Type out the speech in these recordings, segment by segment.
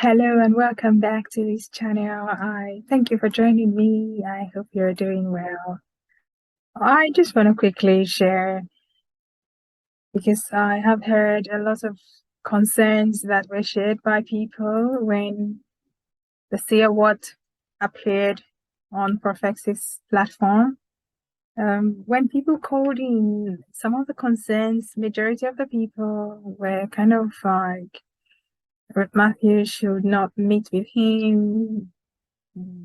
Hello and welcome back to this channel. I thank you for joining me. I hope you're doing well. I just want to quickly share because I have heard a lot of concerns that were shared by people when the Seer appeared on Prophecy's platform. When people called in, some of the concerns, majority of the people were kind of like, Matthew should not meet with him.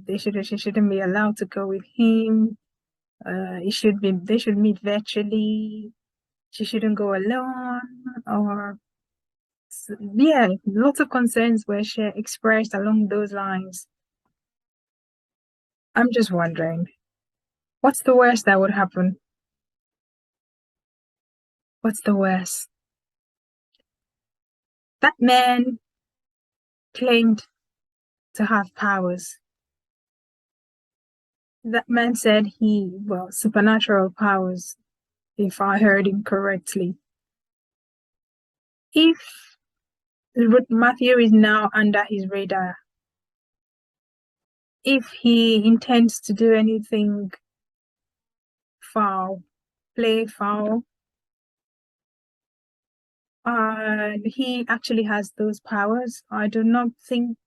She shouldn't be allowed to go with him. They should meet virtually. She shouldn't go alone. Or yeah, lots of concerns were expressed along those lines. I'm just wondering, what's the worst that would happen? What's the worst? That man claimed to have powers. That man said supernatural powers, if I heard him correctly. If Matthew is now under his radar, if he intends to do anything foul, play foul, he actually has those powers. I do not think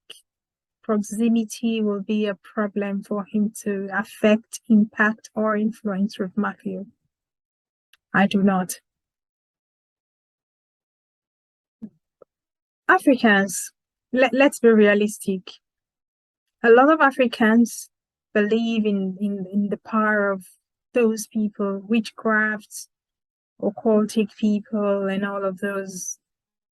proximity will be a problem for him to affect, impact, or influence with Matthew. I do not. Africans, let's be realistic. A lot of Africans believe in the power of those people, witchcraft, occultic people, and all of those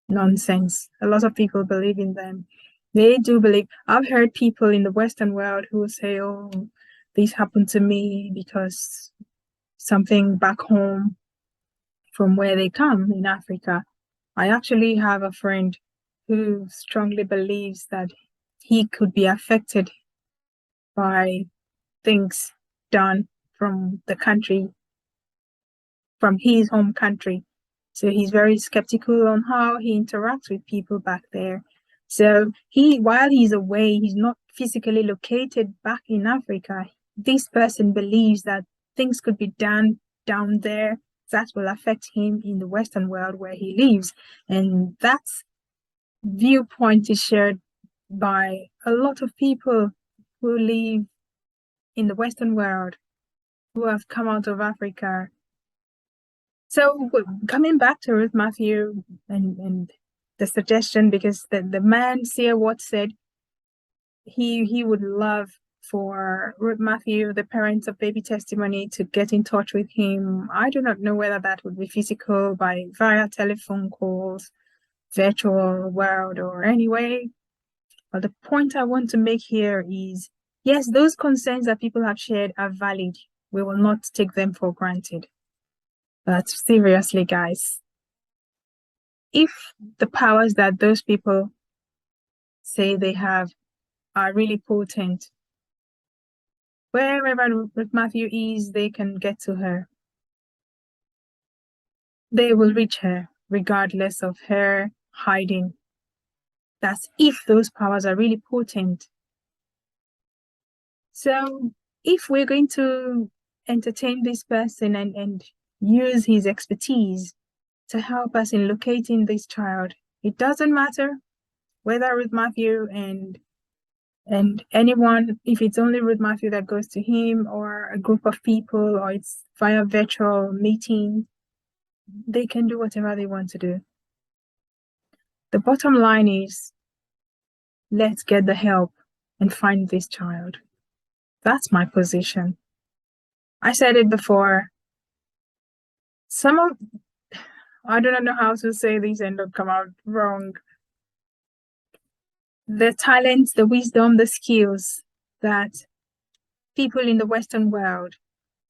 nonsense. A lot of people believe in them. They do believe. I've heard people in the Western world who say, oh, this happened to me because something back home from where they come in Africa. I actually have a friend who strongly believes that he could be affected by things done from the country, from his home country. So he's very skeptical on how he interacts with people back there. So while he's away, he's not physically located back in Africa. This person believes that things could be done down there that will affect him in the Western world where he lives. And that viewpoint is shared by a lot of people who live in the Western world, who have come out of Africa. So coming back to Ruth Matthew and the suggestion, because the man Seer said he would love for Ruth Matthew, the parents of Baby Testimony, to get in touch with him. I do not know whether that would be physical via telephone calls, virtual world, or anyway. But the point I want to make here is, yes, those concerns that people have shared are valid. We will not take them for granted. But seriously, guys, if the powers that those people say they have are really potent, wherever Ruth Matthew is, they can get to her. They will reach her regardless of her hiding. That's if those powers are really potent. So if we're going to entertain this person and use his expertise to help us in locating this child, it doesn't matter whether Ruth Matthew and anyone, if it's only Ruth Matthew that goes to him or a group of people or it's via virtual meeting, they can do whatever they want to do. The bottom line is, let's get the help and find this child. That's my position. I said it before. I don't know how to say this and not come out wrong. The talents, the wisdom, the skills that people in the Western world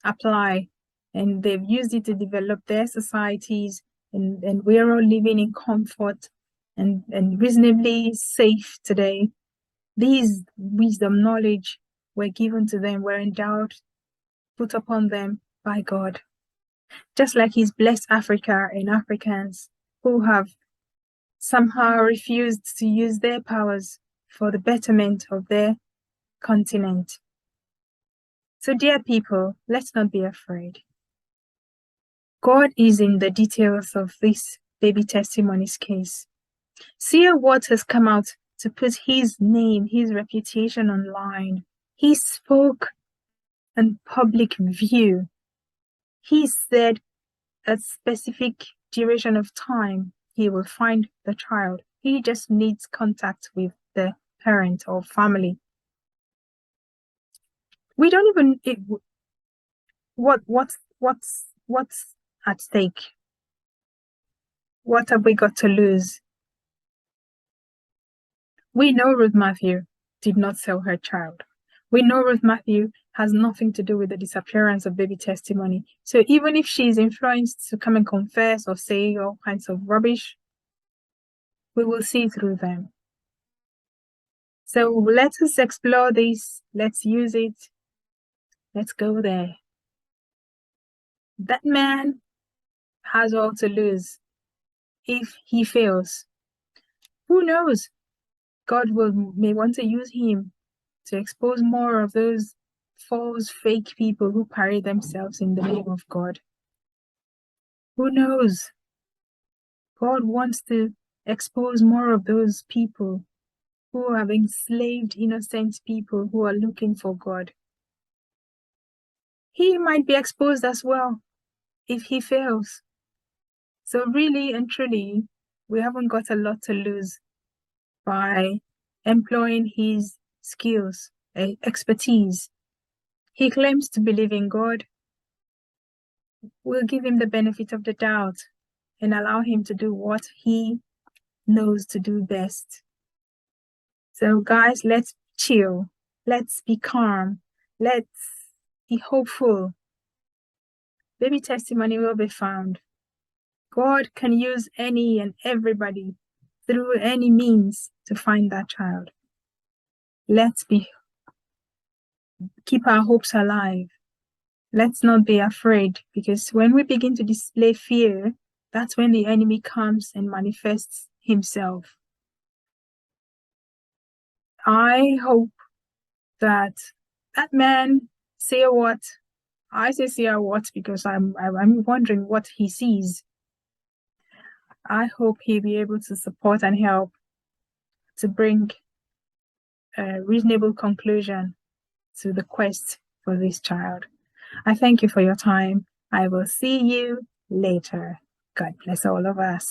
apply, and they've used it to develop their societies, and we're all living in comfort and reasonably safe today. These wisdom, knowledge were given to them, were endowed, put upon them by God. Just like He's blessed Africa and Africans who have somehow refused to use their powers for the betterment of their continent. So, dear people, let's not be afraid. God is in the details of this baby testimonies case. Seer has come out to put his name, his reputation online. He spoke in public view. He said a specific duration of time he will find the child. He just needs contact with the parent or family. We don't even what's at stake. What have we got to lose? We know Ruth Matthew did not sell her child. We know Ruth Matthew has nothing to do with the disappearance of baby testimony. So even if she's influenced to come and confess or say all kinds of rubbish, we will see through them. So let us explore this. Let's use it. Let's go there. That man has all to lose if he fails. Who knows? God may want to use him to expose more of those false, fake people who parade themselves in the name of God. Who knows? God wants to expose more of those people who have enslaved innocent people who are looking for God. He might be exposed as well if he fails. So really and truly, we haven't got a lot to lose by employing his skills, expertise. He claims to believe in God. We'll give him the benefit of the doubt and allow him to do what he knows to do best. So guys, let's chill. Let's be calm. Let's be hopeful. Baby testimony will be found. God can use any and everybody through any means to find that child. Let's keep our hopes alive. Let's not be afraid, because when we begin to display fear, that's when the enemy comes and manifests himself. I hope that man, Seer, I say Seer because I'm wondering what he sees. I hope he'll be able to support and help to bring a reasonable conclusion to the quest for this child. I thank you for your time. I will see you later. God bless all of us.